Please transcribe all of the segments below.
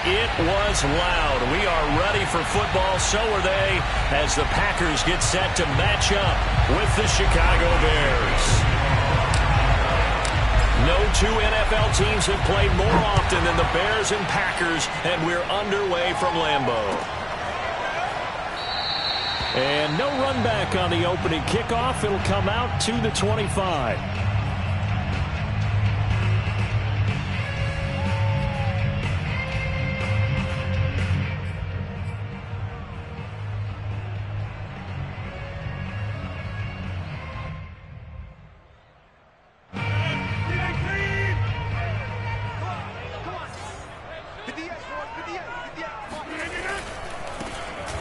it was loud. We are ready for football, so are they, as the Packers get set to match up with the Chicago Bears. No two NFL teams have played more often than the Bears and Packers, and we're underway from Lambeau. And no run back on the opening kickoff. It'll come out to the 25.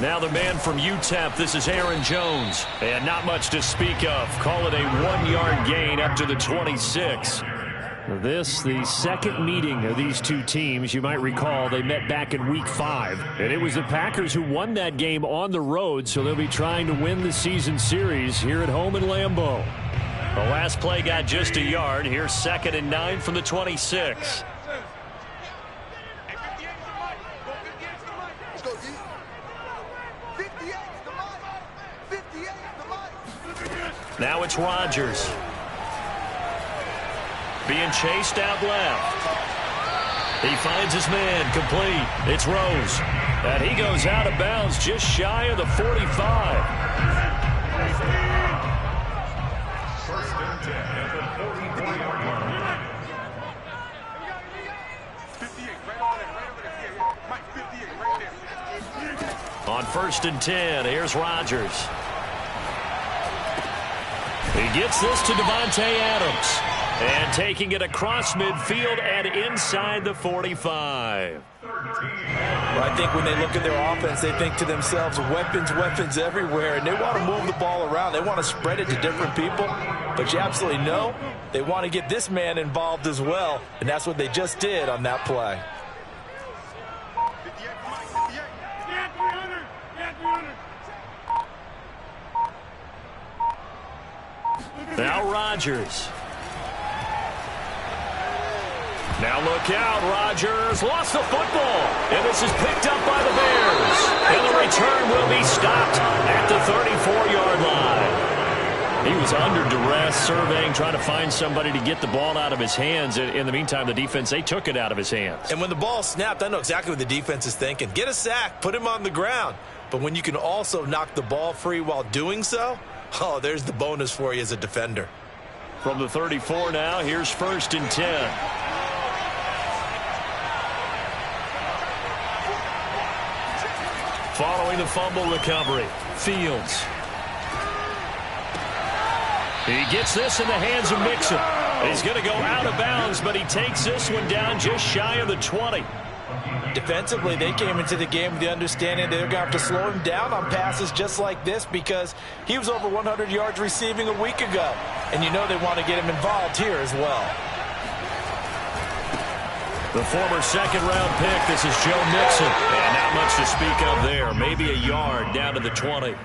Now the man from UTEP, this is Aaron Jones. And not much to speak of. Call it a 1-yard gain up to the 26. This, the second meeting of these two teams. You might recall they met back in Week 5. And it was the Packers who won that game on the road, so they'll be trying to win the season series here at home in Lambeau. The last play got just a yard. Here's 2nd and 9 from the 26. Now it's Rodgers. Being chased out left. He finds his man, complete. It's Rose. And he goes out of bounds just shy of the 45. First and 10 at the 44-yard line. 58, right over there. Mike, 58, right there. On 1st and 10, here's Rodgers. He gets this to Davante Adams. And taking it across midfield and inside the 45. Well, I think when they look at their offense, they think to themselves, weapons, weapons everywhere. And they want to move the ball around. They want to spread it to different people. But you absolutely know they want to get this man involved as well. And that's what they just did on that play. Now Rodgers. Now look out, Rodgers lost the football, and this is picked up by the Bears. And the return will be stopped at the 34-yard line. He was under duress, surveying, trying to find somebody to get the ball out of his hands. In the meantime, the defense, they took it out of his hands. And when the ball snapped, I know exactly what the defense is thinking. Get a sack, put him on the ground. But when you can also knock the ball free while doing so, oh, there's the bonus for you as a defender. From the 34 now, here's 1st and 10. Following the fumble recovery, Fields. He gets this in the hands of Mixon. He's going to go out of bounds, but he takes this one down just shy of the 20. Defensively, they came into the game with the understanding they're going to have to slow him down on passes just like this because he was over 100 yards receiving a week ago. And you know they want to get him involved here as well. The former second-round pick, this is Joe Mixon. And not much to speak of there. Maybe a yard down to the 20.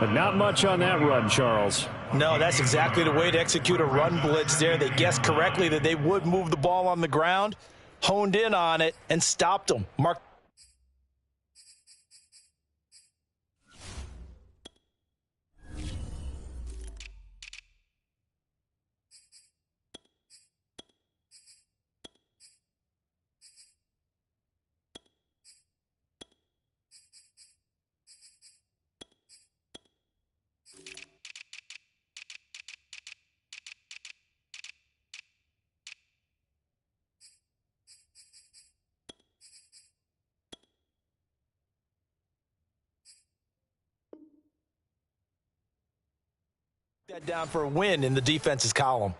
But not much on that run, Charles. No, that's exactly the way to execute a run blitz there. They guessed correctly that they would move the ball on the ground, honed in on it, and stopped them. Mark. That down for a win in the defense's column.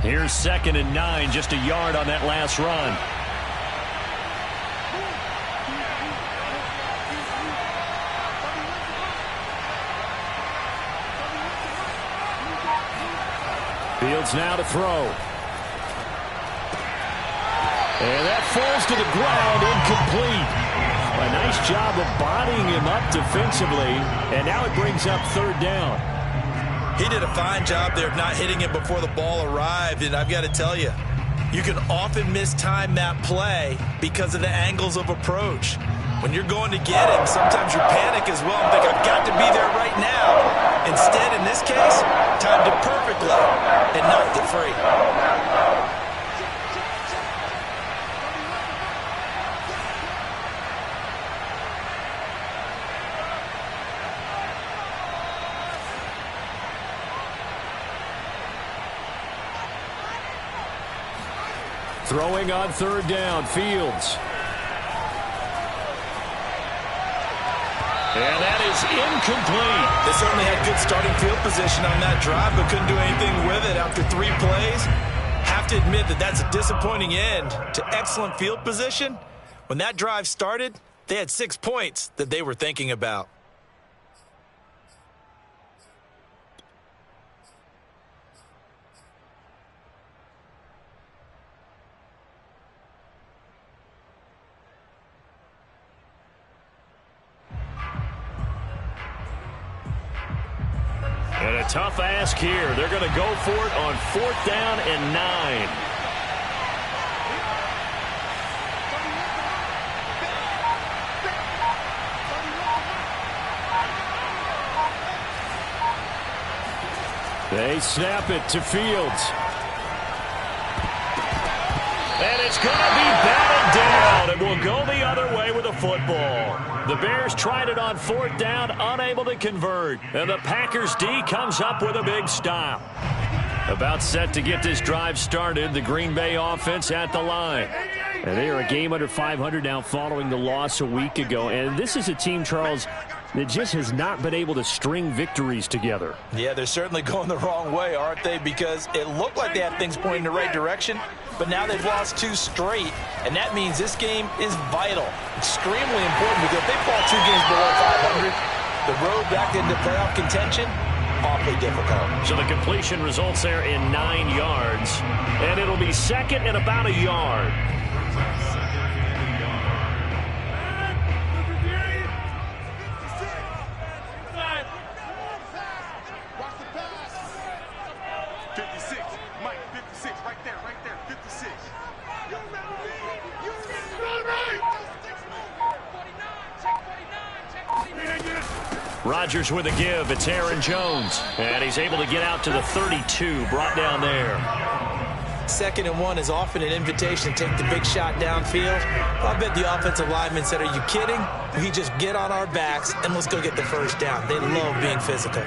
Here's 2nd and 9, just a yard on that last run. Fields now to throw. And that falls to the ground, incomplete. A nice job of bodying him up defensively, and now it brings up 3rd down. He did a fine job there of not hitting him before the ball arrived, and I've got to tell you, You can often mistime that play because of the angles of approach. When you're going to get him, sometimes you panic as well and think, I've got to be there right now. Instead, in this case, timed it perfectly and knocked it free. Throwing on third down, Fields. And that is incomplete. They certainly had good starting field position on that drive, but couldn't do anything with it after 3 plays. Have to admit that that's a disappointing end to excellent field position. When that drive started, they had 6 points that they were thinking about. And a tough ask here. They're going to go for it on 4th down and 9. They snap it to Fields. And it's going to be batted down, and will go the other way with the football. The Bears tried it on 4th down, unable to convert. And the Packers D comes up with a big stop. About set to get this drive started, the Green Bay offense at the line. And they are a game under 500 now following the loss a week ago. And this is a team, Charles, that just has not been able to string victories together. Yeah, they're certainly going the wrong way, aren't they? Because it looked like they had things pointing in the right direction, but now they've lost 2 straight, and that means this game is vital, extremely important, because if they fall 2 games below 500, the road back into playoff contention, awfully difficult. So the completion results there in 9 yards, and it'll be 2nd and about a yard. Rodgers with a give. It's Aaron Jones. And he's able to get out to the 32, brought down there. 2nd and 1 is often an invitation to take the big shot downfield. I bet the offensive lineman said, are you kidding? We just get on our backs and let's go get the first down. They love being physical.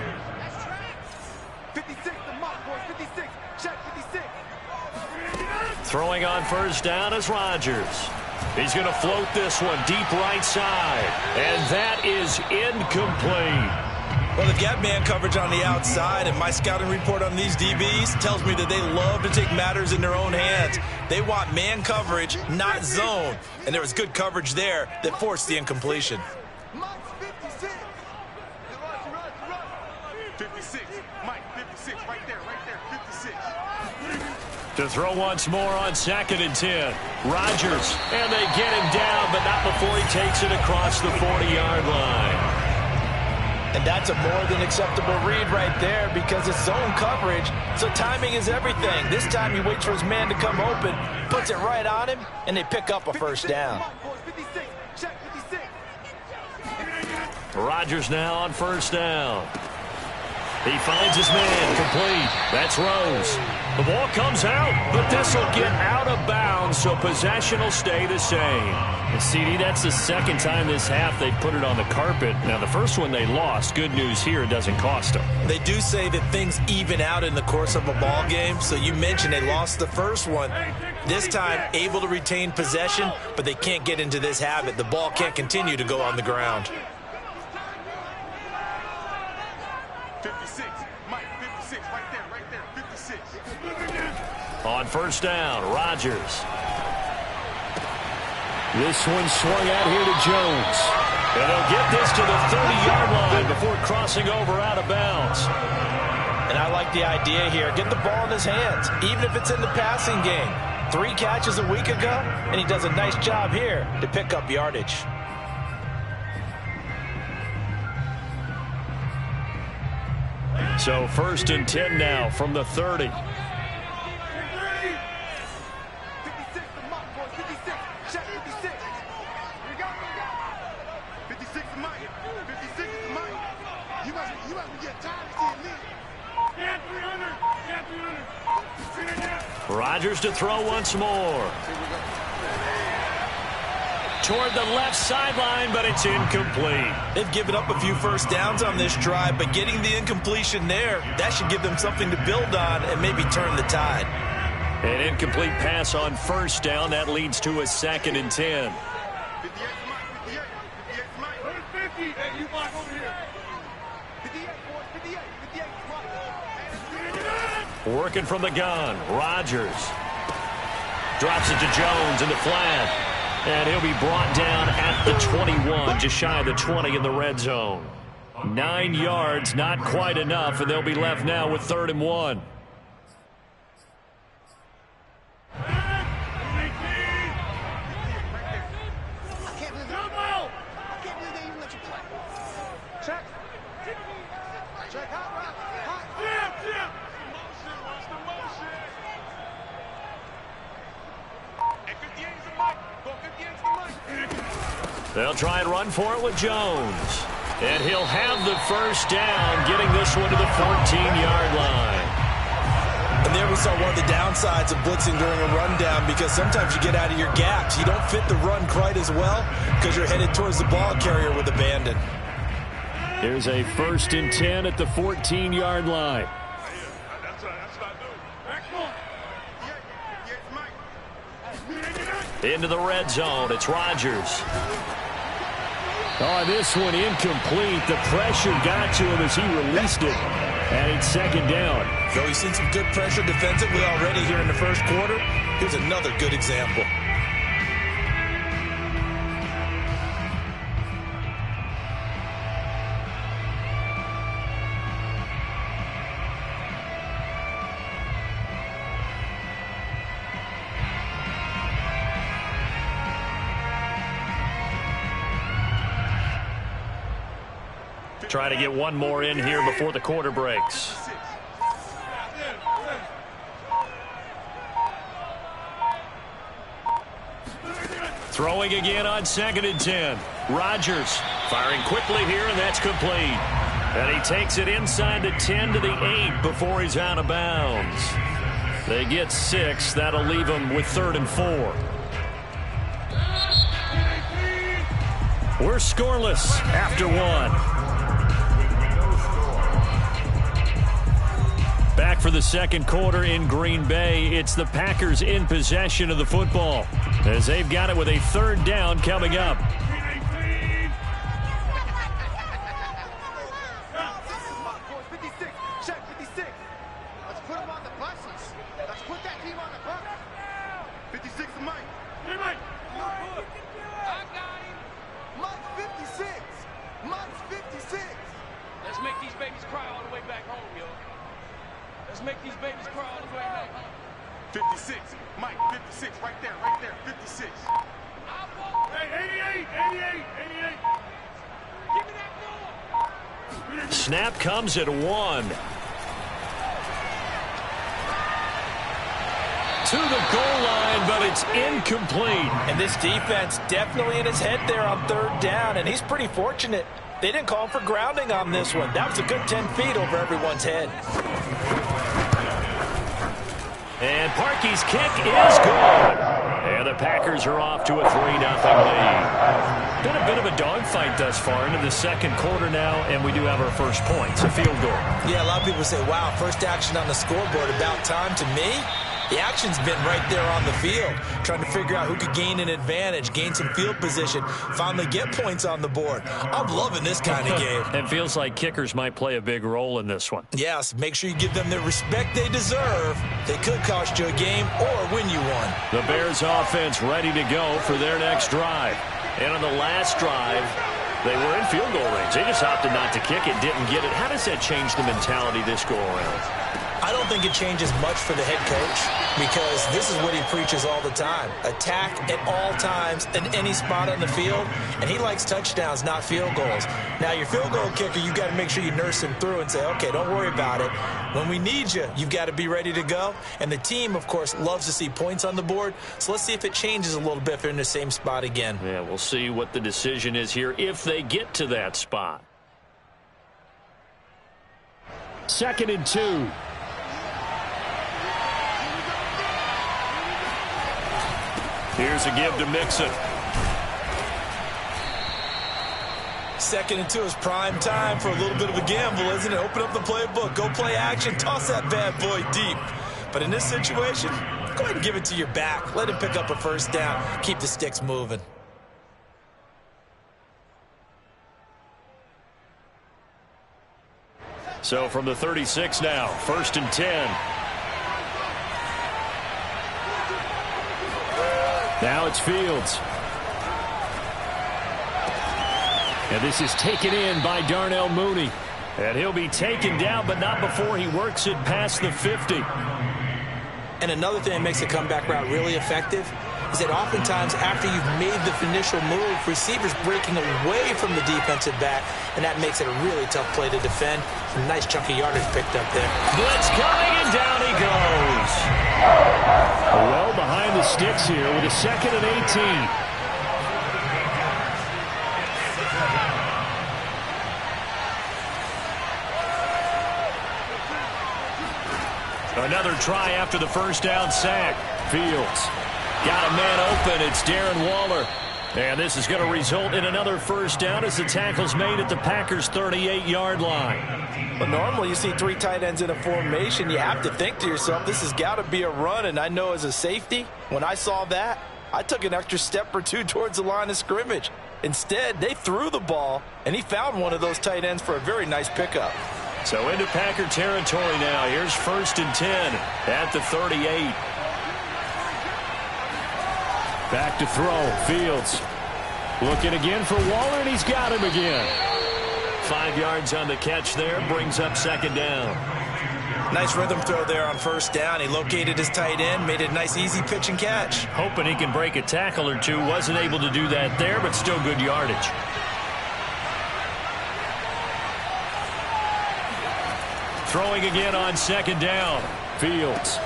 56, the mark, boys. 56. Check 56. Throwing on 1st down is Rodgers. He's going to float this one deep right side. And that is incomplete. Well, they've got man coverage on the outside, and my scouting report on these DBs tells me that they love to take matters in their own hands. They want man coverage, not zone. And there was good coverage there that forced the incompletion. 56. Mike, 56. Right there, 56. To throw once more on 2nd and 10. Rodgers, and they get him down, but not before he takes it across the 40-yard line. And that's a more than acceptable read right there because it's zone coverage, so timing is everything. This time he waits for his man to come open, puts it right on him, and they pick up a 1st down. Rodgers now on 1st down. He finds his man, complete. That's Rose. The ball comes out, but this will get out of bounds, so possession will stay the same. And CD, that's the 2nd time this half they put it on the carpet. Now, the first one they lost. Good news here, it doesn't cost them. They do say that things even out in the course of a ball game, so you mentioned they lost the first one. This time, able to retain possession, but they can't get into this habit. The ball can't continue to go on the ground. 56. Mike, 56. Right there, 56. On 1st down, Rodgers. This one swung out here to Jones. And they'll get this to the 30-yard line before crossing over out of bounds. And I like the idea here. Get the ball in his hands, even if it's in the passing game. 3 catches a week ago, and he does a nice job here to pick up yardage. So 1st and 10 now from the 30. boys. 56. Check 56. We got 56 is Mike. 56 is Mike. You must be getting tired of seeing me. Yeah, 300. Yeah, 300. Rodgers to throw once more. Toward the left sideline, but it's incomplete. They've given up a few first downs on this drive, but getting the incompletion there, that should give them something to build on and maybe turn the tide. An incomplete pass on first down. That leads to a 2nd and 10. 58 Mike. 58 Mike. 50. Hey, you block over here. 58, boys. 58 Mike. Working from the gun. Rodgers drops it to Jones in the flat. And he'll be brought down at the 21, just shy of the 20 in the red zone. 9 yards, not quite enough, and they'll be left now with 3rd and 1. They'll try and run for it with Jones. And he'll have the first down, getting this one to the 14-yard line. And there we saw one of the downsides of blitzing during a rundown, because sometimes you get out of your gaps. You don't fit the run quite as well because you're headed towards the ball carrier with abandon. Here's a 1st and 10 at the 14-yard line. Into the red zone, it's Rodgers. Oh, this one incomplete. The pressure got to him as he released it. And it's 2nd down. So he's seen some good pressure defensively already here in the first quarter. Here's another good example. Try to get one more in here before the quarter breaks. Throwing again on 2nd and 10. Rodgers firing quickly here, and that's complete. And he takes it inside the 10 to the 8 before he's out of bounds. They get 6. That'll leave them with 3rd and 4. We're scoreless after 1. Back for the second quarter in Green Bay. It's the Packers in possession of the football, as they've got it with a 3rd down coming up. Check 56. Let's put him on the buses. Let's put that team on the bus. 56 is Mike. Hey, Mike. I got him. Mike's 56. Mike's 56. Let's make these babies cry all the way back home, yo. Let's make these babies cry all the way back home. 56. Mike, 56. Right there. 56. Hey, 88. Give me that ball. Snap comes at 1. To the goal line, but it's incomplete. And this defense definitely in his head there on 3rd down, and he's pretty fortunate. They didn't call him for grounding on this one. That was a good 10 feet over everyone's head. And Parkey's kick is good. And the Packers are off to a 3-0 lead. Been a bit of a dogfight thus far into the second quarter now, and we do have our first points, a field goal. Yeah, a lot of people say, wow, first action on the scoreboard, about time. To me, the action's been right there on the field, trying to figure out who could gain an advantage, gain some field position, finally get points on the board. I'm loving this kind of game. It feels like kickers might play a big role in this one. Yes, make sure you give them the respect they deserve. They could cost you a game or win you one. The Bears offense ready to go for their next drive. And on the last drive, they were in field goal range. They just opted not to kick it, didn't get it. How does that change the mentality this go around? I don't think it changes much for the head coach because this is what he preaches all the time. Attack at all times in any spot on the field, and he likes touchdowns, not field goals. Now, your field goal kicker, you've got to make sure you nurse him through and say, okay, don't worry about it. When we need you, you've got to be ready to go. And the team, of course, loves to see points on the board, so let's see if it changes a little bit if they're in the same spot again. Yeah, we'll see what the decision is here if they get to that spot. 2nd and 2. Here's a give to Mixon. 2nd and 2 is prime time for a little bit of a gamble, isn't it? Open up the playbook, go play action, toss that bad boy deep. But in this situation, go ahead and give it to your back. Let him pick up a first down. Keep the sticks moving. So from the 36 now, 1st and 10. Now it's Fields. And this is taken in by Darnell Mooney. And he'll be taken down, but not before he works it past the 50. And another thing that makes a comeback route really effective is that oftentimes after you've made the initial move, receivers breaking away from the defensive back, and that makes it a really tough play to defend. A nice chunk of yardage picked up there. Blitz coming, and down he goes. Well behind the sticks here with a 2nd and 18. Another try after the first down sack. Fields got a man open. It's Darren Waller. And this is going to result in another first down as the tackle's made at the Packers' 38-yard line. But normally you see 3 tight ends in a formation. You have to think to yourself, this has got to be a run. And I know as a safety, when I saw that, I took an extra step or two towards the line of scrimmage. Instead, they threw the ball, and he found one of those tight ends for a very nice pickup. So into Packer territory now. Here's 1st and 10 at the 38. Back to throw. Fields looking again for Waller, and he's got him again. 5 yards on the catch there. Brings up 2nd down. Nice rhythm throw there on 1st down. He located his tight end, made it a nice easy pitch and catch. Hoping he can break a tackle or two. Wasn't able to do that there, but still good yardage. Throwing again on 2nd down. Fields.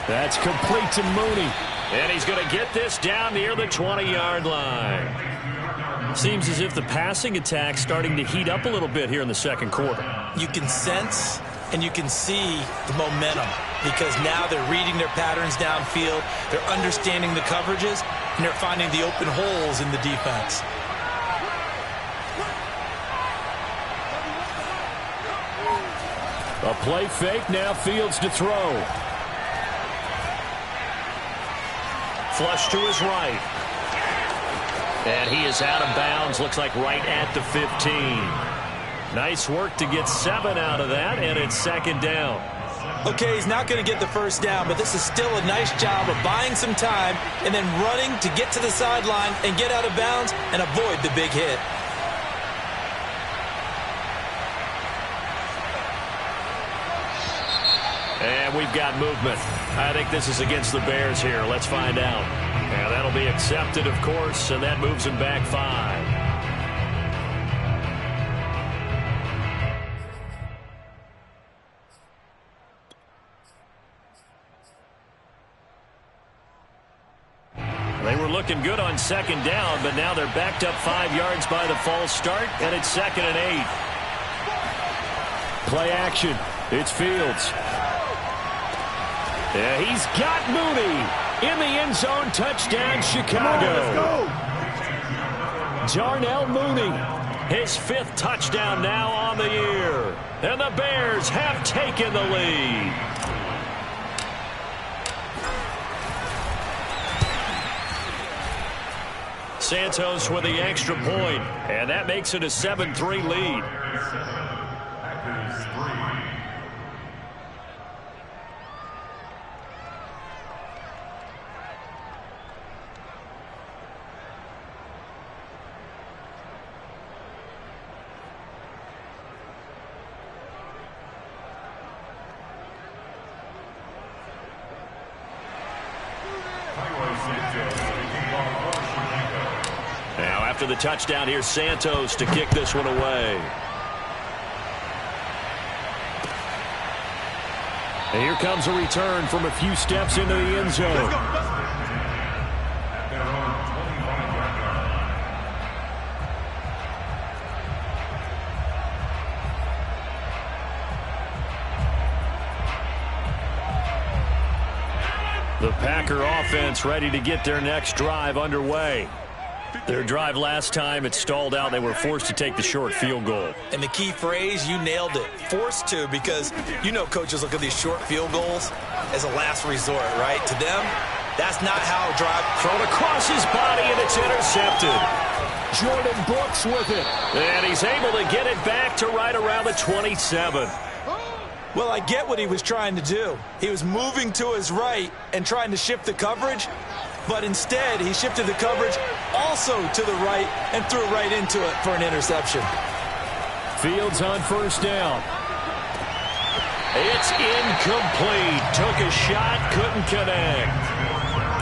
That's complete to Mooney. And he's going to get this down near the 20-yard line. Seems as if the passing attack's starting to heat up a little bit here in the 2nd quarter. You can sense and you can see the momentum because now they're reading their patterns downfield, they're understanding the coverages, and they're finding the open holes in the defense. A play fake, now Fields to throw. Flush to his right. And he is out of bounds, looks like right at the 15. Nice work to get 7 out of that, and it's 2nd down. Okay, he's not going to get the first down, but this is still a nice job of buying some time and then running to get to the sideline and get out of bounds and avoid the big hit. And we've got movement. I think this is against the Bears here. Let's find out. And that'll be accepted, of course, and that moves them back 5. They were looking good on 2nd down, but now they're backed up 5 yards by the false start, and it's 2nd and 8. Play action. It's Fields. Yeah, he's got Mooney in the end zone. Touchdown, Chicago. Let's go. Darnell Mooney, his 5th touchdown now on the year. And the Bears have taken the lead. Santos with the extra point, and that makes it a 7-3 lead. Now after the touchdown, here's Santos to kick this one away. And here comes a return from a few steps into the end zone. The Packer offense ready to get their next drive underway. Their drive last time, it stalled out. They were forced to take the short field goal. And the key phrase, you nailed it, forced to, because you know coaches look at these short field goals as a last resort, right? To them, that's not how a drive. Thrown across his body, and it's intercepted. Jordan Brooks with it. And he's able to get it back to right around the 27. Well, I get what he was trying to do. He was moving to his right and trying to shift the coverage, but instead he shifted the coverage also to the right and threw right into it for an interception. Fields on first down. It's incomplete. Took a shot, couldn't connect.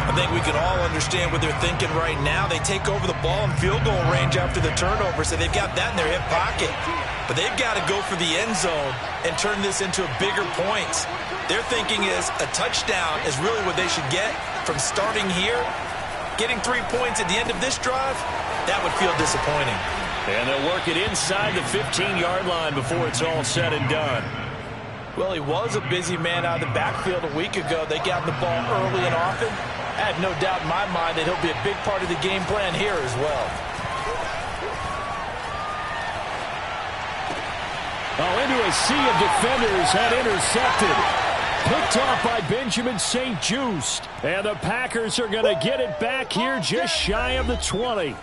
I think we can all understand what they're thinking right now. They take over the ball in field goal range after the turnover, so they've got that in their hip pocket. But they've got to go for the end zone and turn this into a bigger points. Their thinking is a touchdown is really what they should get from starting here. Getting 3 points at the end of this drive, that would feel disappointing. And they'll work it inside the 15-yard line before it's all said and done. Well, he was a busy man out of the backfield a week ago. They got the ball early and often. I have no doubt in my mind that he'll be a big part of the game plan here as well. Oh, into a sea of defenders and intercepted. Picked off by Benjamin St-Juste. And the Packers are going to get it back here just shy of the 20.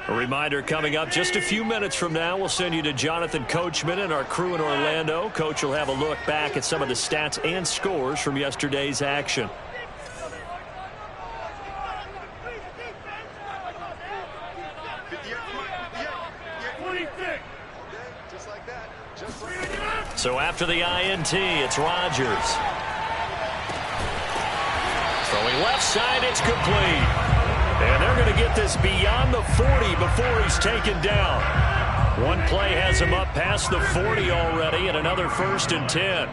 A reminder coming up just a few minutes from now, we'll send you to Jonathan Coachman and our crew in Orlando. Coach will have a look back at some of the stats and scores from yesterday's action. So after the INT, it's Rodgers. Throwing left side, it's complete. And they're going to get this beyond the 40 before he's taken down. One play has him up past the 40 already, and another 1st and 10.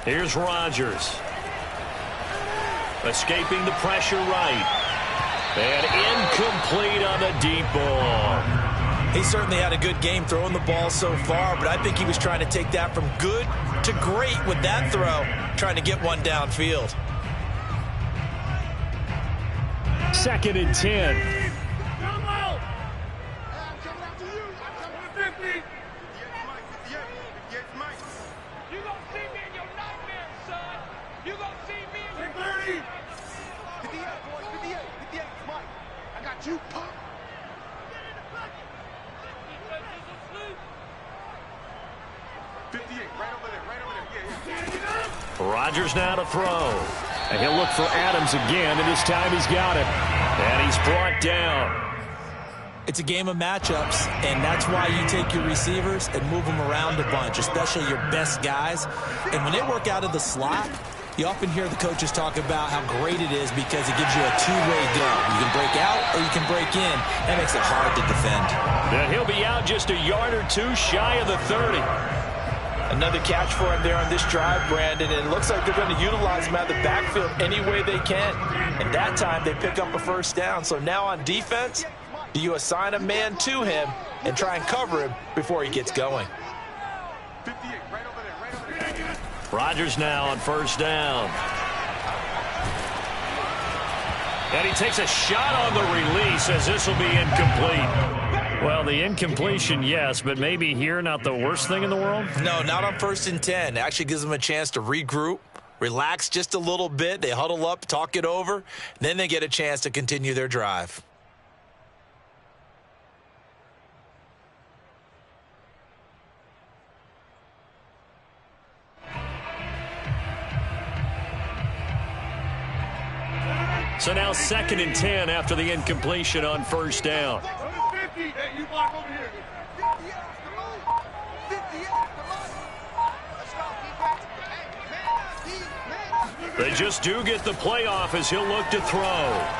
Here's Rodgers. Escaping the pressure right. And incomplete on the deep ball. He certainly had a good game throwing the ball so far, but I think he was trying to take that from good to great with that throw, trying to get one downfield. 2nd and 10. Rodgers now to throw. And he'll look for Adams again, and this time he's got it. And he's brought down. It's a game of matchups, and that's why you take your receivers and move them around a bunch, especially your best guys. And when they work out of the slot, you often hear the coaches talk about how great it is because it gives you a two-way go. You can break out or you can break in. That makes it hard to defend. And he'll be out just a yard or two shy of the 30. Another catch for him there on this drive, Brandon. And it looks like they're going to utilize him out of the backfield any way they can. And that time they pick up a 1st down. So now on defense, do you assign a man to him and try and cover him before he gets going? Rodgers now on 1st down. And he takes a shot on the release as this will be incomplete. Well, the incompletion, yes, but maybe here not the worst thing in the world? No, not on 1st and 10. It actually gives them a chance to regroup, relax just a little bit. They huddle up, talk it over. Then they get a chance to continue their drive. So now 2nd and 10 after the incompletion on first down. They just do get the playoff as he'll look to throw.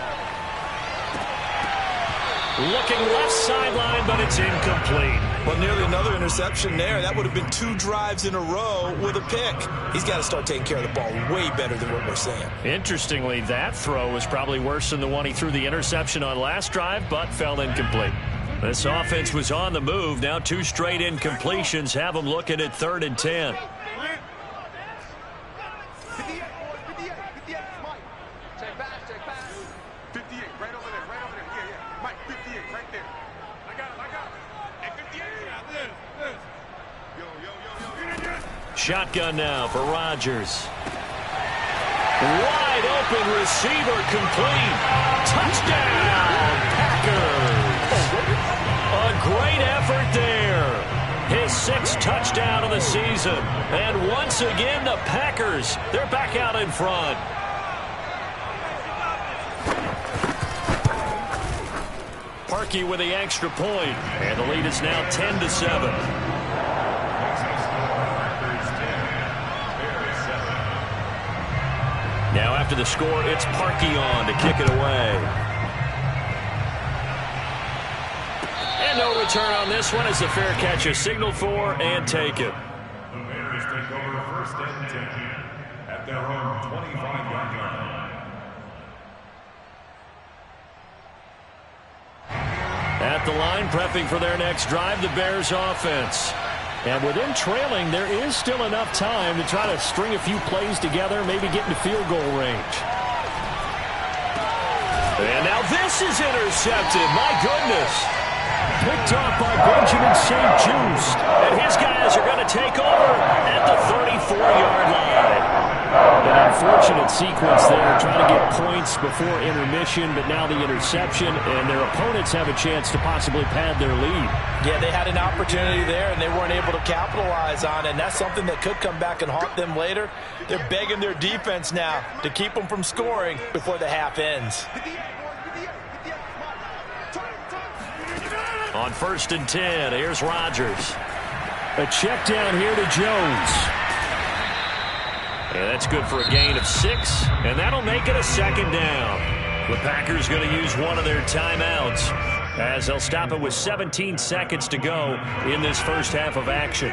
Looking left sideline, but it's incomplete. Well, nearly another interception there. That would have been 2 drives in a row with a pick. He's got to start taking care of the ball way better than what we're saying. Interestingly, that throw was probably worse than the one he threw the interception on last drive, but fell incomplete. This offense was on the move. Now 2 straight incompletions have them looking at 3rd and 10. 58, right over there, right over there. Yeah, yeah. Mike, 58, right there. I got him. Hey, 58. Yo. Shotgun now for Rodgers. Wide open receiver complete. Touchdown, Packers. A great effort there. His 6th touchdown of the season. And once again, the Packers, they're back out in front. Parkey with the extra point, and the lead is now 10-7. Now after the score, it's Parkey on to kick it away. And no return on this one as the fair catch is signaled for and taken. The Bears take over 1st and 10 at their own 25-yard line. At the line, prepping for their next drive, the Bears offense. And with them trailing, there is still enough time to try to string a few plays together, maybe get into field goal range. And now this is intercepted. My goodness. Picked off by Benjamin St-Juste. And his guys are going to take over at the 34-yard line. An unfortunate sequence there, trying to get points before intermission, but now the interception, and their opponents have a chance to possibly pad their lead. Yeah, they had an opportunity there, and they weren't able to capitalize on it, and that's something that could come back and haunt them later. They're begging their defense now to keep them from scoring before the half ends. On 1st and 10, here's Rodgers. A check down here to Jones. And that's good for a gain of 6, and that'll make it a 2nd down. The Packers going to use one of their timeouts as they'll stop it with 17 seconds to go in this first half of action.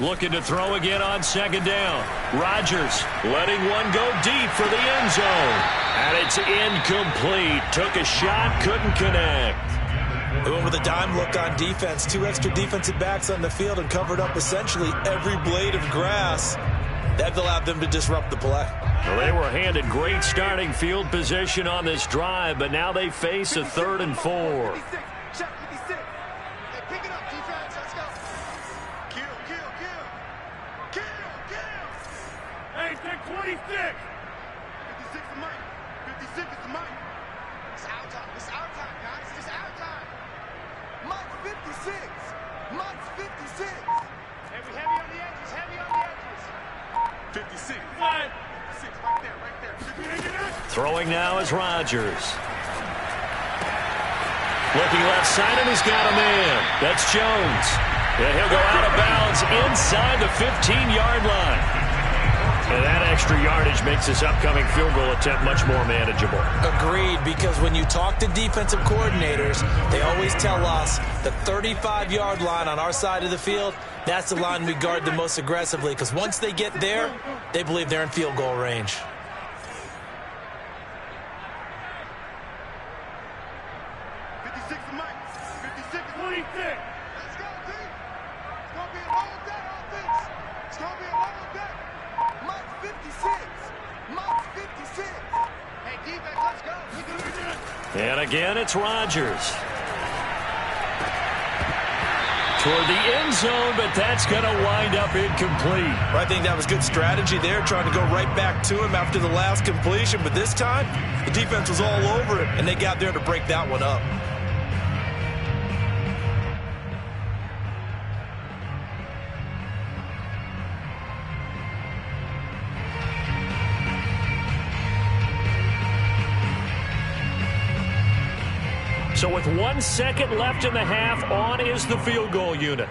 Looking to throw again on 2nd down. Rodgers letting one go deep for the end zone. And it's incomplete. Took a shot, couldn't connect. They went with a dime look on defense. 2 extra defensive backs on the field and covered up essentially every blade of grass. That allowed them to disrupt the play. Well, they were handed great starting field position on this drive, but now they face a 3rd and 4. Throwing now is Rodgers. Looking left side, and he's got a man. That's Jones. And he'll go out of bounds inside the 15-yard line. And that extra yardage makes this upcoming field goal attempt much more manageable. Agreed, because when you talk to defensive coordinators, they always tell us the 35-yard line on our side of the field, that's the line we guard the most aggressively, because once they get there, they believe they're in field goal range. And again, it's Rodgers. toward the end zone, but that's going to wind up incomplete. I think that was good strategy there, trying to go right back to him after the last completion. But this time, the defense was all over it, and they got there to break that one up. So with 1 second left in the half, on is the field goal unit.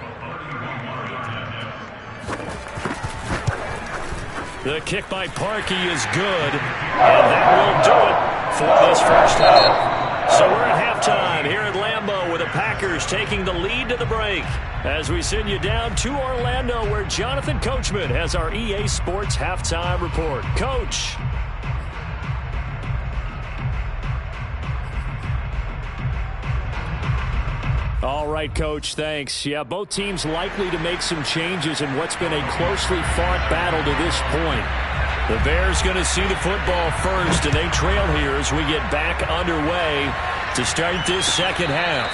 The kick by Parkey is good, and that will do it for this first half. So we're at halftime here at Lambeau with the Packers taking the lead to the break as we send you down to Orlando where Jonathan Coachman has our EA Sports halftime report. Coach. All right, Coach, thanks. Yeah, both teams likely to make some changes in what's been a closely fought battle to this point. The Bears going to see the football first, and they trail here as we get back underway to start this second half.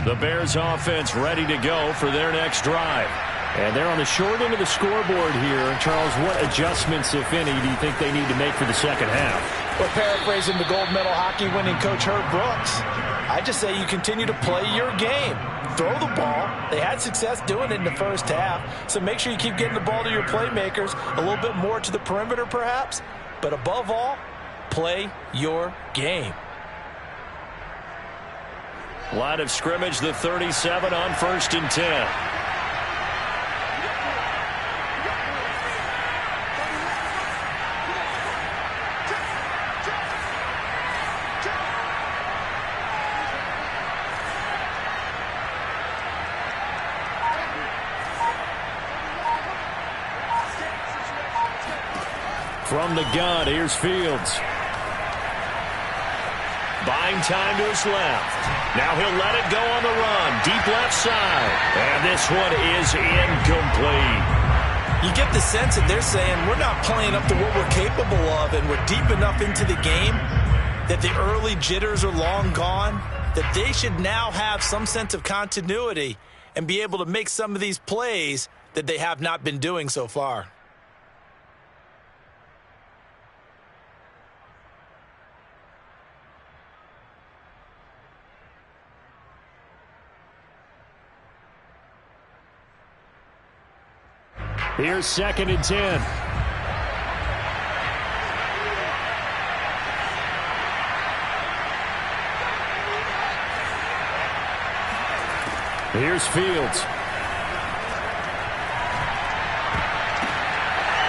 The Bears offense ready to go for their next drive. And they're on the short end of the scoreboard here. Charles, what adjustments, if any, do you think they need to make for the second half? Well, paraphrasing the gold medal hockey winning coach Herb Brooks, I just say you continue to play your game. Throw the ball. They had success doing it in the first half. So make sure you keep getting the ball to your playmakers, a little bit more to the perimeter perhaps. But above all, play your game. Line of scrimmage, the 37 on 1st and 10. From the gun, here's Fields. Buying time to his left. Now he'll let it go on the run. Deep left side. And this one is incomplete. You get the sense that they're saying we're not playing up to what we're capable of, and we're deep enough into the game that the early jitters are long gone, that they should now have some sense of continuity and be able to make some of these plays that they have not been doing so far. Here's 2nd and 10. Here's Fields.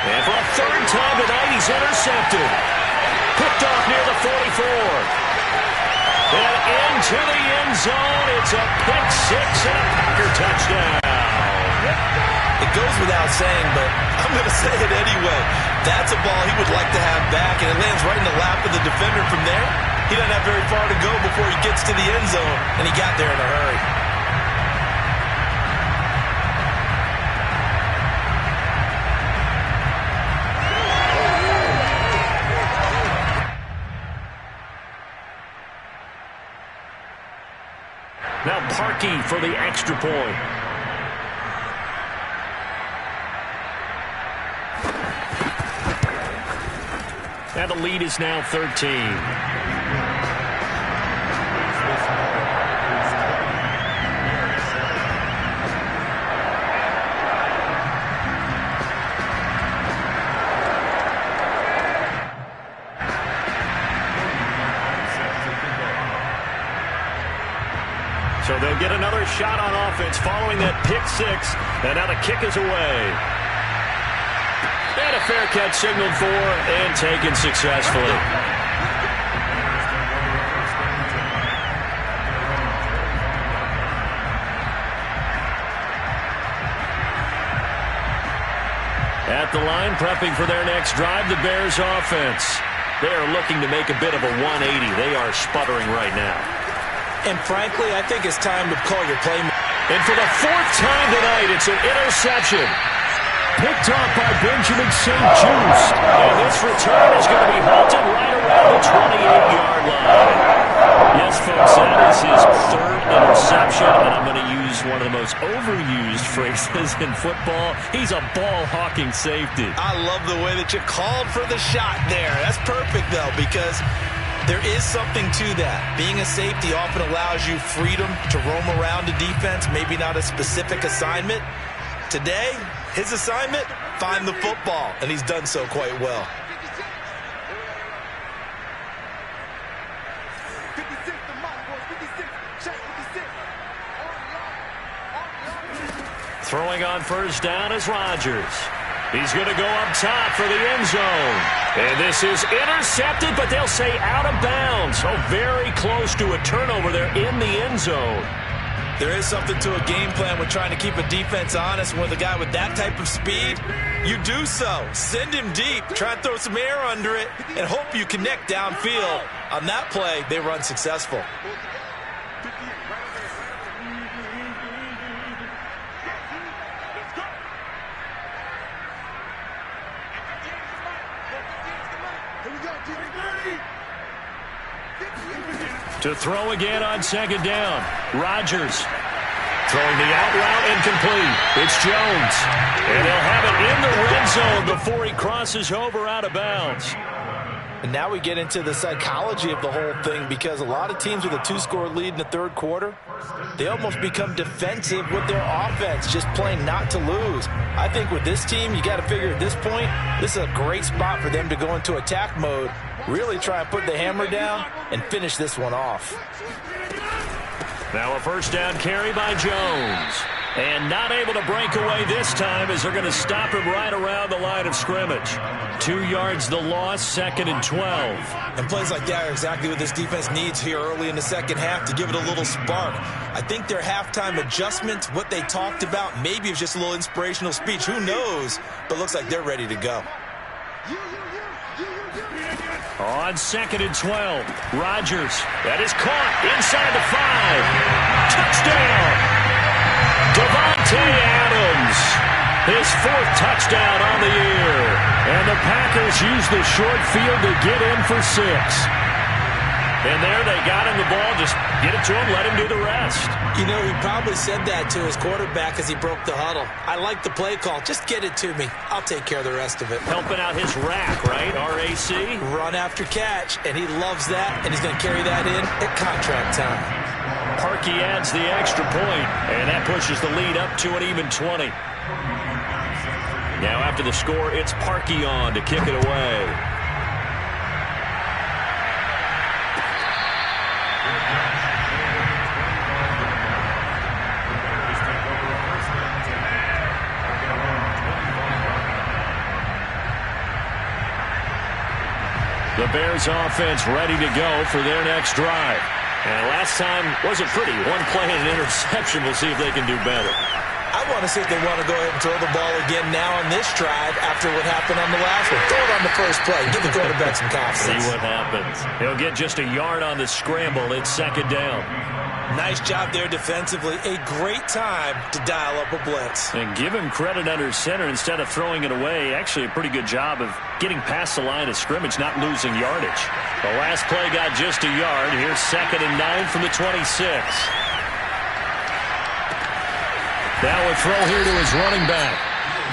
And for a third time tonight, he's intercepted. Picked off near the 44. And into the end zone. It's a pick six and a Packer touchdown. It goes without saying, but I'm going to say it anyway. That's a ball he would like to have back, and it lands right in the lap of the defender from there. He doesn't have very far to go before he gets to the end zone, and he got there in a hurry. Now Parkey for the extra point. And the lead is now 13. So they'll get another shot on offense following that pick six. And now the kick is away. And a fair catch signaled for and taken successfully. At the line, prepping for their next drive, the Bears offense. They are looking to make a bit of a 180. They are sputtering right now. And frankly, I think it's time to call your play. And for the fourth time tonight, it's an interception. Picked off by Benjamin St-Juste. And this return is going to be halted right around the 28-yard line. Yes, folks, that is his third interception, and I'm going to use one of the most overused phrases in football. He's a ball-hawking safety. I love the way that you called for the shot there. That's perfect, though, because there is something to that. Being a safety often allows you freedom to roam around the defense, maybe not a specific assignment. Today, his assignment, find the football, and he's done so quite well. Throwing on first down is Rodgers. He's going to go up top for the end zone. And this is intercepted, but they'll say out of bounds. Oh, very close to a turnover there in the end zone. There is something to a game plan with trying to keep a defense honest. With a guy with that type of speed, you do so. Send him deep, try and throw some air under it, and hope you connect downfield. On that play, they run successful. To throw again on second down. Rodgers throwing the out route incomplete. It's Jones. And he'll have it in the red zone before he crosses over out of bounds. And now we get into the psychology of the whole thing, because a lot of teams with a 2-score lead in the third quarter, they almost become defensive with their offense, just playing not to lose. I think with this team, you got to figure at this point, this is a great spot for them to go into attack mode, really try and put the hammer down and finish this one off. Now a first down carry by Jones. And not able to break away this time as they're going to stop him right around the line of scrimmage. 2 yards the loss, 2nd and 12. And plays like that are exactly what this defense needs here early in the second half to give it a little spark. I think their halftime adjustments, what they talked about, maybe it's just a little inspirational speech. Who knows? But looks like they're ready to go. On 2nd and 12, Rodgers. That is caught inside the 5. Touchdown! Davante Adams, his 4th touchdown on the year. And the Packers use the short field to get in for 6. And there they got him the ball. Just get it to him, let him do the rest. You know, he probably said that to his quarterback as he broke the huddle. I like the play call. Just get it to me. I'll take care of the rest of it. Helping out his rack, right? RAC. Run after catch, and he loves that, and he's going to carry that in at contract time. Parkey adds the extra point, and that pushes the lead up to an even 20. Now after the score, it's Parkey on to kick it away. The Bears offense ready to go for their next drive. And last time wasn't pretty. One play and an interception. We'll see if they can do better. I want to see if they want to go ahead and throw the ball again now on this drive after what happened on the last one. Throw it on the first play. Give the quarterback some confidence. See what happens. He'll get just a yard on the scramble. It's 2nd down. Nice job there defensively. A great time to dial up a blitz. And give him credit under center instead of throwing it away. Actually a pretty good job of getting past the line of scrimmage, not losing yardage. The last play got just a yard. Here's 2nd and 9 from the 26. Now a throw here to his running back.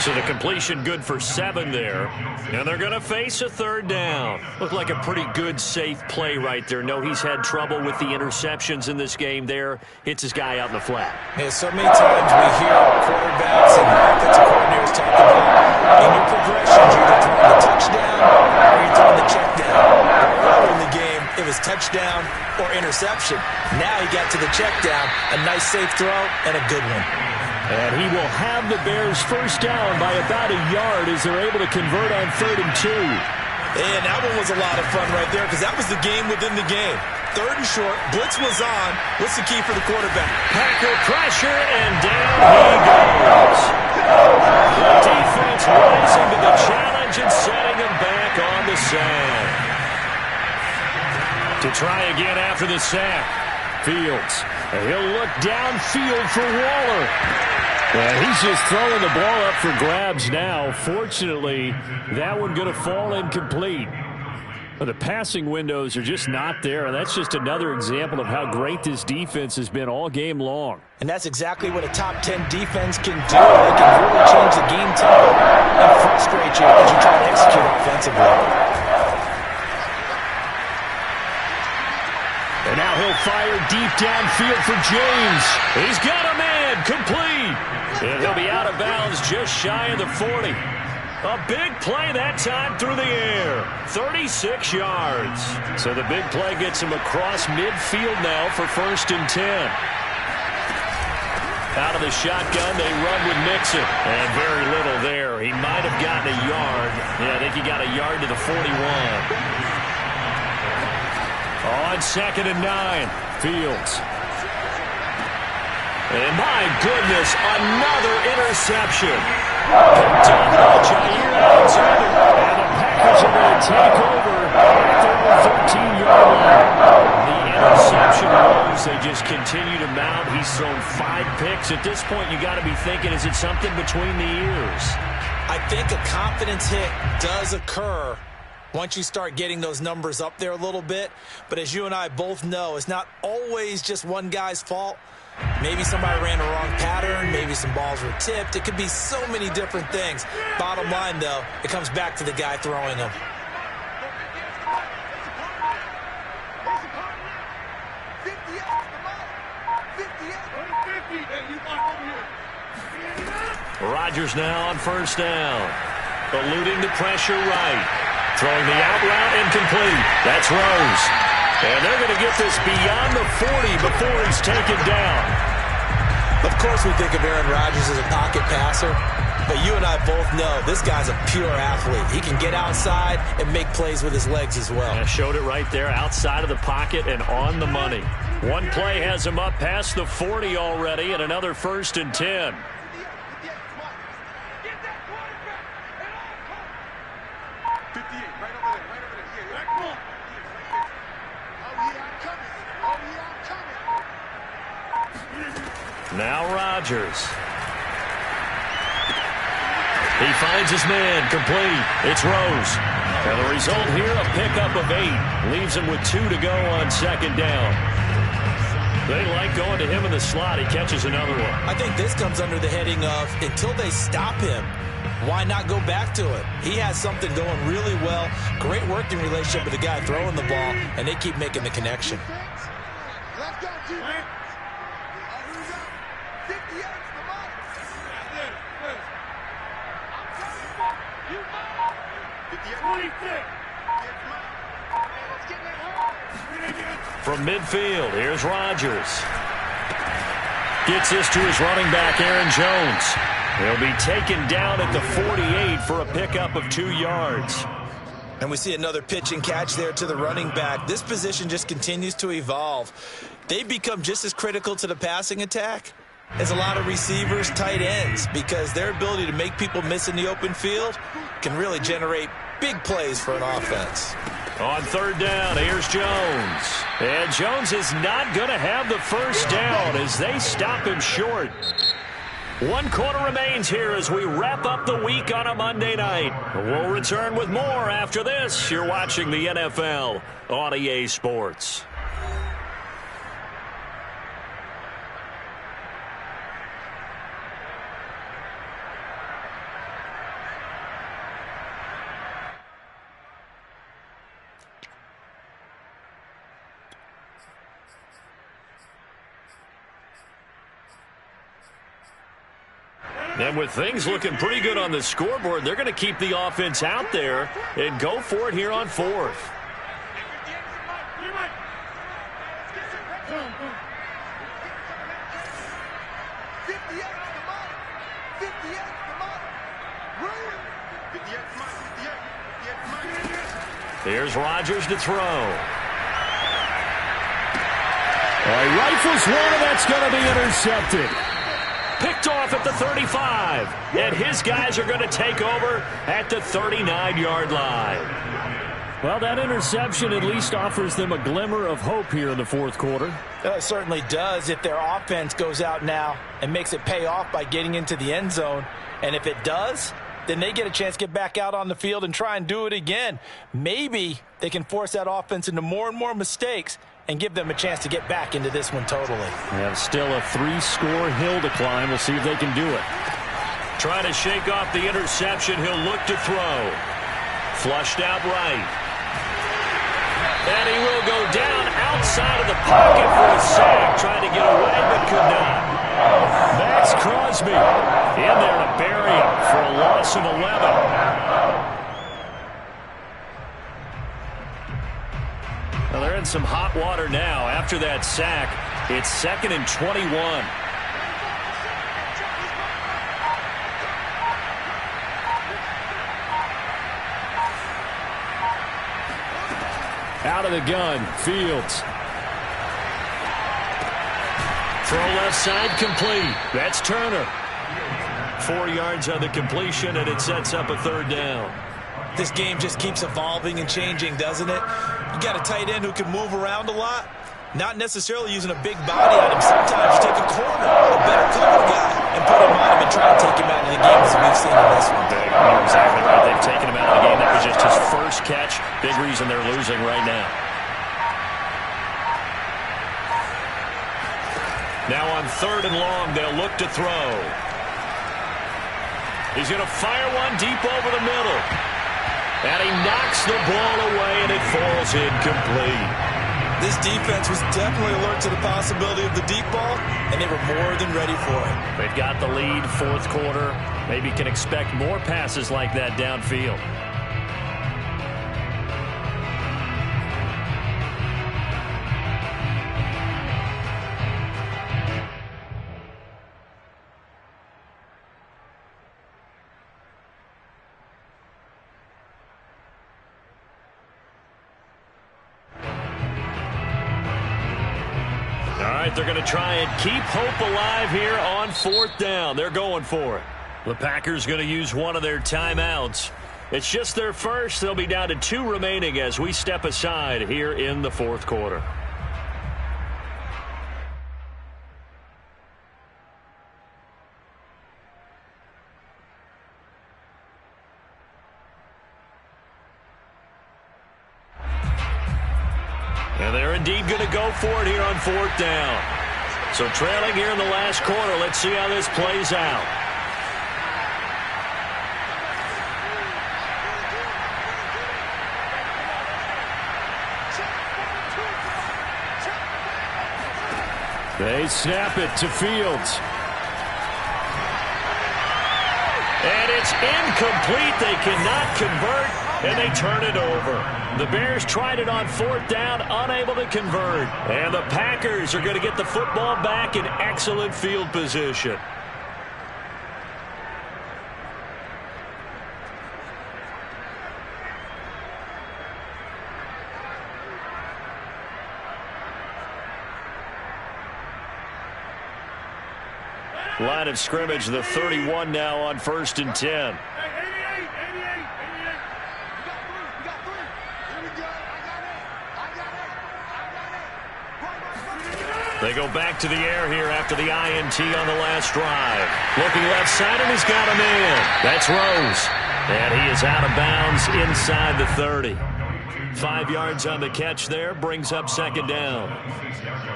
So the completion good for 7 there. And they're going to face a 3rd down. Looked like a pretty good, safe play right there. No, he's had trouble with the interceptions in this game there. Hits his guy out in the flat. Yeah, so many times we hear quarterbacks and offensive coordinators talk about in your progressions, you're either throwing the touchdown or you're throwing the check down. Earlier in the game, it was touchdown or interception. Now he got to the check down, a nice safe throw, and a good one. And he will have the Bears first down by about a yard as they're able to convert on 3rd and 2. And that one was a lot of fun right there because that was the game within the game. 3rd and short, blitz was on. What's the key for the quarterback? Packer pressure, and down he goes. The defense rising to after the sack. Fields. And he'll look downfield for Waller. Yeah, he's just throwing the ball up for grabs now. Fortunately, that one going to fall incomplete. But the passing windows are just not there, and that's just another example of how great this defense has been all game long. And that's exactly what a top 10 defense can do. They can really change the game tempo and frustrate you as you try to execute offensively. And now he'll fire deep downfield for James. He's got a man, complete. And he'll be out of bounds just shy of the 40. A big play that time through the air. 36 yards. So the big play gets him across midfield now for 1st and 10. Out of the shotgun, they run with Mixon. And very little there. He might have gotten a yard. Yeah, I think he got a yard to the 41. On 2nd and 9, Fields. And my goodness, another interception. Picked up by Jair Alexander. And the Packers are going to take over at their 13-yard line. The interception woes, they just continue to mount. He's thrown 5 picks. At this point, you got to be thinking, is it something between the ears? I think a confidence hit does occur once you start getting those numbers up there a little bit. But as you and I both know, it's not always just one guy's fault. Maybe somebody ran the wrong pattern. Maybe some balls were tipped. It could be so many different things. Bottom line, though, it comes back to the guy throwing them. Rodgers now on 1st down. Eluding the pressure right. Throwing the out route incomplete. That's Rose. And they're going to get this beyond the 40 before he's taken down. Of course we think of Aaron Rodgers as a pocket passer, but you and I both know this guy's a pure athlete. He can get outside and make plays with his legs as well. I showed it right there, outside of the pocket and on the money. One play has him up past the 40 already, and another 1st and 10. Now Rodgers. He finds his man, complete. It's Rose. And the result here, a pickup of 8. Leaves him with 2 to go on 2nd down. They like going to him in the slot. He catches another one. I think this comes under the heading of, until they stop him, why not go back to it? He has something going really well. Great working relationship with the guy throwing the ball, and they keep making the connection. Let's go, G-Man. From midfield, here's Rodgers. Gets this to his running back, Aaron Jones. He'll be taken down at the 48 for a pickup of 2 yards. And we see another pitch and catch there to the running back. This position just continues to evolve. They become just as critical to the passing attack as a lot of receivers, tight ends, because their ability to make people miss in the open field can really generate big plays for an offense. On 3rd down, here's Jones. And Jones is not going to have the 1st down as they stop him short. 1 quarter remains here as we wrap up the week on a Monday night. We'll return with more after this. You're watching the NFL on EA Sports. And with things looking pretty good on the scoreboard, they're going to keep the offense out there and go for it here on 4th. Here's Rodgers to throw. He rifles one, and that's going to be intercepted. Picked off at the 35, and his guys are going to take over at the 39-yard line. Well, that interception at least offers them a glimmer of hope here in the fourth quarter. It certainly does if their offense goes out now and makes it pay off by getting into the end zone. And if it does, then they get a chance to get back out on the field and try and do it again. Maybe they can force that offense into more and more mistakes and give them a chance to get back into this one totally. They have still a 3-score hill to climb. We'll see if they can do it. Trying to shake off the interception. He'll look to throw. Flushed out right. And he will go down outside of the pocket for a sack. Trying to get away, but could not. Max Crosby in there to bury him for a loss of 11. Well, they're in some hot water now. After that sack, it's 2nd and 21. Out of the gun, Fields. Throw left side complete. That's Turner. 4 yards on the completion, and it sets up a 3rd down. This game just keeps evolving and changing, doesn't it? You got a tight end who can move around a lot, not necessarily using a big body on him. Sometimes you take a corner, a better cover guy, and put him on him and try to take him out of the game, as we've seen in this one. You're exactly right. They've taken him out of the game. That was just his first catch. Big reason they're losing right now. Now on 3rd and long, they'll look to throw. He's going to fire one deep over the middle. And he knocks the ball away, and it falls incomplete. This defense was definitely alert to the possibility of the deep ball, and they were more than ready for it. They've got the lead, 4th quarter. Maybe can expect more passes like that downfield. They're going to try and keep hope alive here on 4th down. They're going for it. The Packers going to use one of their timeouts. It's just their first. They'll be down to 2 remaining as we step aside here in the 4th quarter. And they're indeed going to go for it here on 4th down. So trailing here in the last quarter. Let's see how this plays out. They snap it to Fields. And it's incomplete. They cannot convert. And they turn it over. The Bears tried it on 4th down, unable to convert. And the Packers are going to get the football back in excellent field position. Line of scrimmage, the 31 now on 1st and 10. They go back to the air here after the INT on the last drive. Looking left side, and he's got him in. That's Rose. And he is out of bounds inside the 30. 5 yards on the catch there, brings up 2nd down.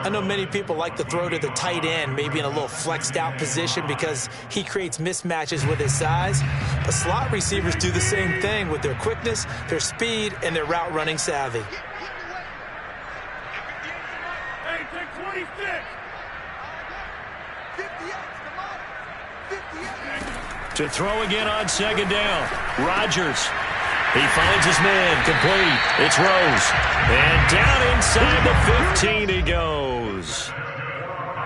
I know many people like to throw to the tight end, maybe in a little flexed out position because he creates mismatches with his size. But slot receivers do the same thing with their quickness, their speed, and their route running savvy. To throw again on 2nd down. Rodgers. He finds his man. Complete. It's Rose. And down inside the 15 he goes.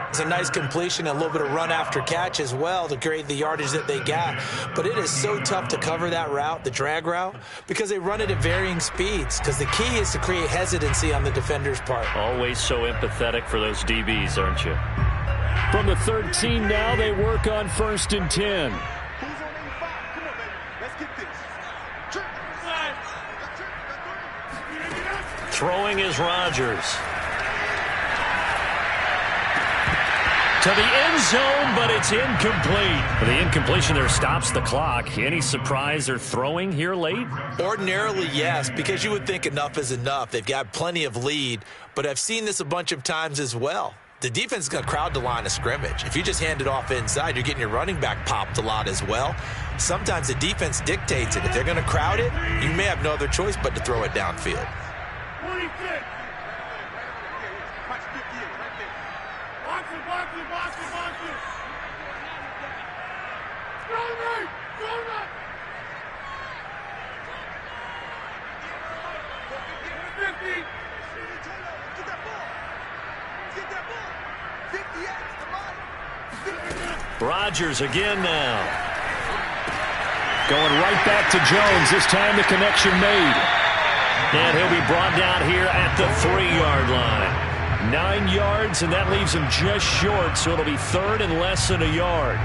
It's a nice completion, a little bit of run after catch as well to create the yardage that they got. But it is so tough to cover that route, the drag route, because they run it at varying speeds. Because the key is to create hesitancy on the defender's part. Always so empathetic for those DBs, aren't you? From the 13 now, they work on 1st and 10. Who's on 85? Come on, baby. Let's get this. 3. Throwing is Rodgers. To the end zone, but it's incomplete. The incompletion there stops the clock. Any surprise they're throwing here late? Ordinarily, yes, because you would think enough is enough. They've got plenty of lead, but I've seen this a bunch of times as well. The defense is going to crowd the line of scrimmage. If you just hand it off inside, you're getting your running back popped a lot as well. Sometimes the defense dictates it. If they're going to crowd it, you may have no other choice but to throw it downfield. Rodgers again now. Going right back to Jones. This time the connection made. And he'll be brought down here at the 3-yard line. 9 yards, and that leaves him just short, so it'll be third and less than a yard.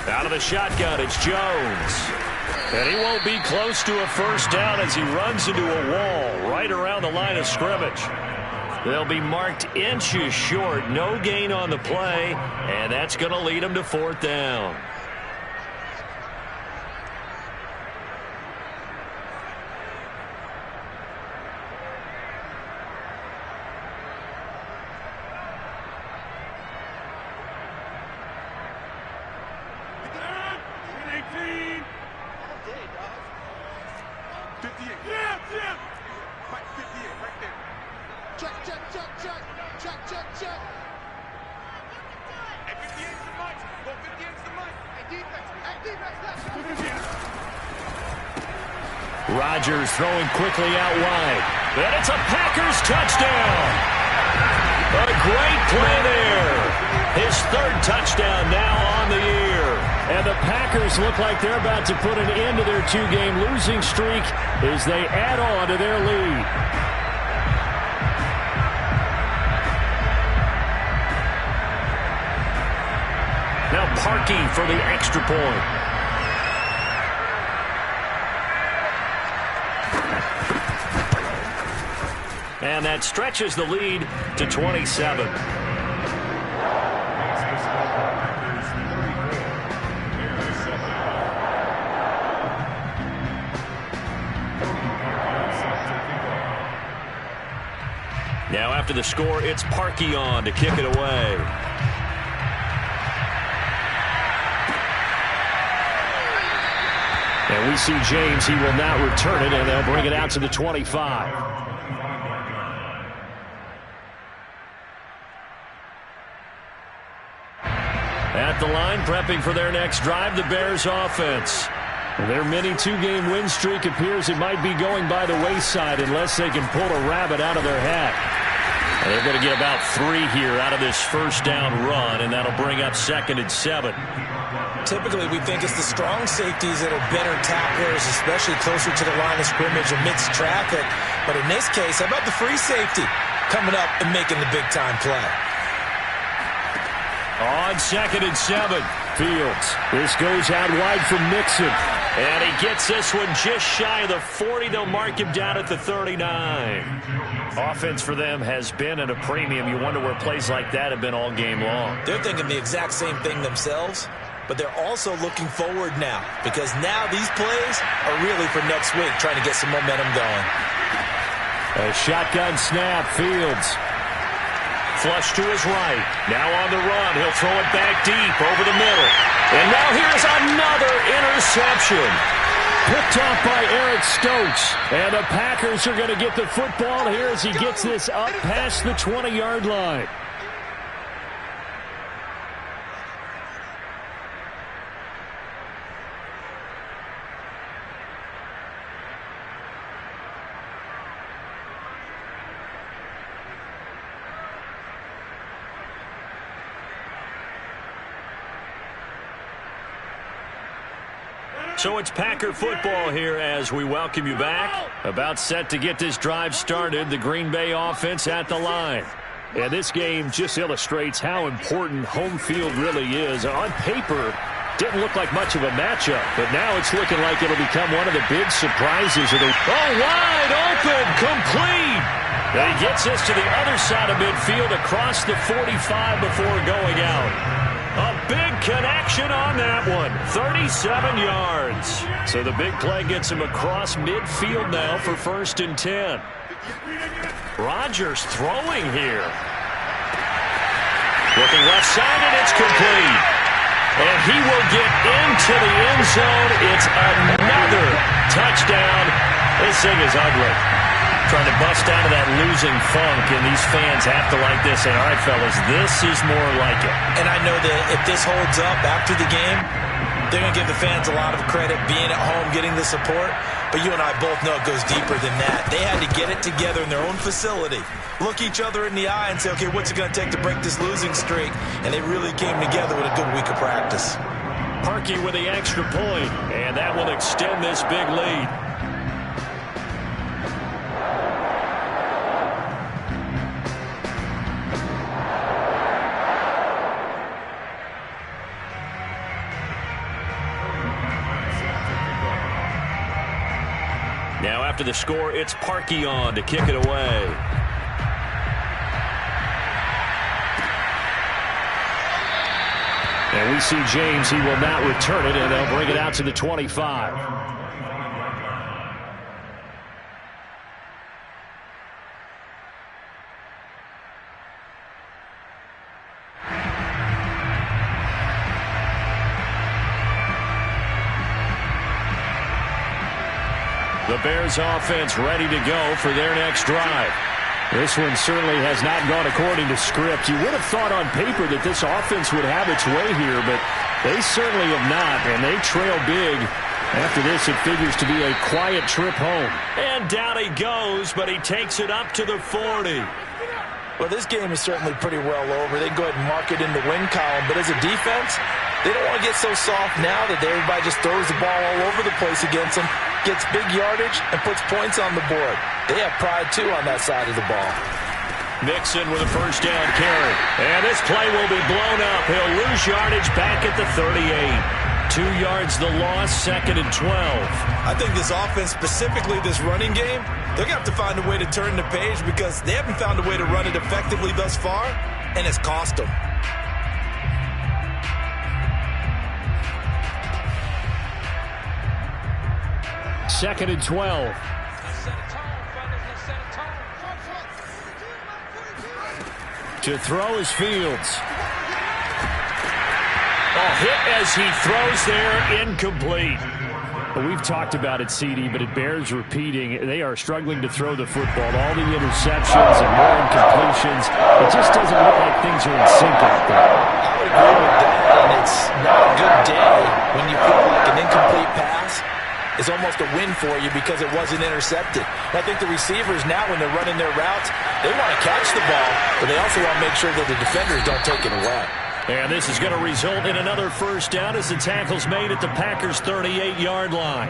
Out of the shotgun, it's Jones. And he won't be close to a first down as he runs into a wall right around the line of scrimmage. They'll be marked inches short. No gain on the play, and that's going to lead them to fourth down. Rodgers throwing quickly out wide. And it's a Packers touchdown. A great play there. His third touchdown now on the year. And the Packers look like they're about to put an end to their 2-game losing streak as they add on to their lead. Now Parkey for the extra point. And that stretches the lead to 27. Now after the score, it's Parkey on to kick it away. And we see James. He will now return it, and they'll bring it out to the 25. At the line, prepping for their next drive, the Bears offense. Their mini 2-game win streak appears it might be going by the wayside unless they can pull a rabbit out of their hat. And they're going to get about 3 here out of this first down run, and that'll bring up 2nd and 7. Typically, we think it's the strong safeties that are better tacklers, especially closer to the line of scrimmage amidst traffic. But in this case, how about the free safety coming up and making the big-time play? On 2nd and 7, Fields. This goes out wide from Mixon. And he gets this one just shy of the 40. They'll mark him down at the 39. Offense for them has been at a premium. You wonder where plays like that have been all game long. They're thinking the exact same thing themselves, but they're also looking forward now because now these plays are really for next week, trying to get some momentum going. A shotgun snap, Fields. Flush to his right. Now on the run. He'll throw it back deep over the middle. And now here's another interception. Picked off by Eric Stokes. And the Packers are going to get the football here as he gets this up past the 20-yard line. So it's Packer football here as we welcome you back. About set to get this drive started. The Green Bay offense at the line. And this game just illustrates how important home field really is. On paper, didn't look like much of a matchup, but now it's looking like it'll become one of the big surprises of the... Oh, wide open, complete! And he gets us to the other side of midfield across the 45 before going out. A big connection on that one. 37 yards. So the big play gets him across midfield now for 1st and 10. Rodgers throwing here. Looking left side, and it's complete. And he will get into the end zone. It's another touchdown. This thing is ugly. Trying to bust out of that losing funk, and these fans have to like this. And, all right, fellas, this is more like it. And I know that if this holds up after the game, they're going to give the fans a lot of credit being at home, getting the support. But you and I both know it goes deeper than that. They had to get it together in their own facility, look each other in the eye and say, okay, what's it going to take to break this losing streak? And they really came together with a good week of practice. Parkey with the extra point, and that will extend this big lead. Now after the score, it's Parkey on to kick it away. And we see James. He will not return it, and they'll bring it out to the 25. The Bears offense ready to go for their next drive. This one certainly has not gone according to script. You would have thought on paper that this offense would have its way here, but they certainly have not, and they trail big. After this, it figures to be a quiet trip home. And down he goes, but he takes it up to the 40. Well, this game is certainly pretty well over. They can go ahead and mark it in the win column, but as a defense, they don't want to get so soft now that everybody just throws the ball all over the place against them, gets big yardage, and puts points on the board. They have pride, too, on that side of the ball. Mixon with a first down carry. And this play will be blown up. He'll lose yardage back at the 38. 2 yards the loss, 2nd and 12. I think this offense, specifically this running game, they're going to have to find a way to turn the page because they haven't found a way to run it effectively thus far, and it's cost them. Second and 12. To throw is Fields. Hit as he throws there, incomplete. We've talked about it, CD, but it bears repeating. They are struggling to throw the football. All the interceptions and more incompletions. It just doesn't look like things are in sync out there. I would agree with that, and it's not a good day when you feel like an incomplete pass is almost a win for you because it wasn't intercepted. And I think the receivers now, when they're running their routes, they want to catch the ball, but they also want to make sure that the defenders don't take it away. And this is going to result in another first down as the tackle's made at the Packers' 38-yard line.